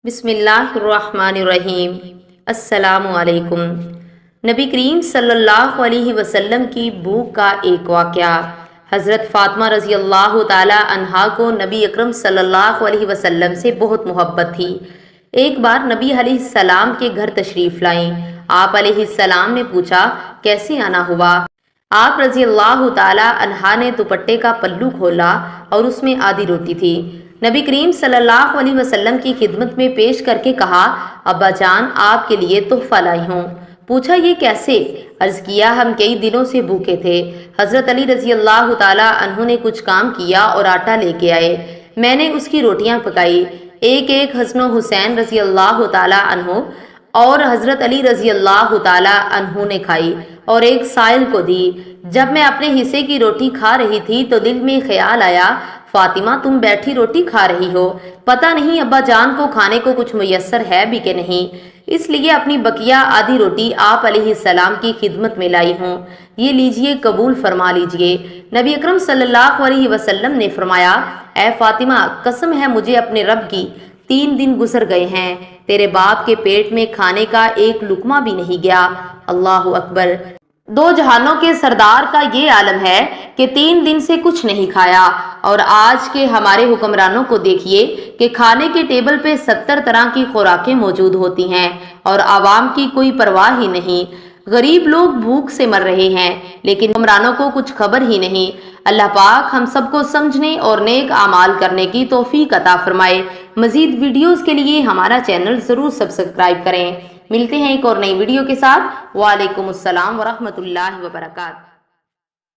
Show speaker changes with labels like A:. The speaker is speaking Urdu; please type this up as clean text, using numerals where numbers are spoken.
A: بسم اللہ الرحمن الرحیم۔ السلام علیکم۔ نبی کریم صلی اللہ علیہ وسلم کی بھوک کا ایک واقعہ۔ حضرت فاطمہ رضی اللہ تعالی عنہا کو نبی اکرم صلی اللہ علیہ وسلم سے بہت محبت تھی۔ ایک بار نبی علیہ السلام کے گھر تشریف لائیں۔ آپ علیہ السلام نے پوچھا کیسے آنا ہوا؟ آپ رضی اللہ تعالی عنہا نے دوپٹے کا پلو کھولا اور اس میں آدھی روٹی تھی۔ نبی کریم صلی اللہ علیہ وسلم کی خدمت میں پیش کر کے کہا، ابا جان آپ کے لیے تحفہ لائی ہوں۔ پوچھا یہ کیسے؟ عرض کیا ہم کئی دنوں سے بھوکے تھے۔ حضرت علی رضی اللہ تعالی عنہ نے کچھ کام کیا اور آٹا لے کے آئے، میں نے اس کی روٹیاں پکائی، ایک حسن و حسین رضی اللہ تعالی عنہ اور حضرت علی رضی اللہ تعالی عنہ نے کھائی اور ایک سائل کو دی۔ جب میں اپنے حصے کی روٹی کھا رہی تھی تو دل میں خیال آیا، فاطمہ تم بیٹھی روٹی کھا رہی ہو، پتہ نہیں ابا جان کو کھانے کو کچھ میسر ہے بھی کہ نہیں، اس لیے اپنی بقیہ آدھی روٹی آپ علیہ السلام کی خدمت میں لائی ہوں، یہ لیجئے قبول فرما لیجئے۔ نبی اکرم صلی اللہ علیہ وسلم نے فرمایا، اے فاطمہ قسم ہے مجھے اپنے رب کی، 3 دن گزر گئے ہیں، تیرے باپ کے پیٹ میں کھانے کا ایک لقمہ بھی نہیں گیا۔ اللہ اکبر۔ 2 جہانوں کے سردار کا یہ عالم ہے کہ 3 دن سے کچھ نہیں کھایا، اور آج کے ہمارے حکمرانوں کو دیکھیے کہ کھانے کے ٹیبل پہ 70 طرح کی خوراکیں موجود ہوتی ہیں اور عوام کی کوئی پرواہ ہی نہیں۔ غریب لوگ بھوک سے مر رہے ہیں لیکن حکمرانوں کو کچھ خبر ہی نہیں۔ اللہ پاک ہم سب کو سمجھنے اور نیک اعمال کرنے کی توفیق عطا فرمائے۔ مزید ویڈیوز کے لیے ہمارا چینل ضرور سبسکرائب کریں۔ ملتے ہیں ایک اور نئی ویڈیو کے ساتھ۔ وعلیکم السلام ورحمۃ اللہ وبرکاتہ۔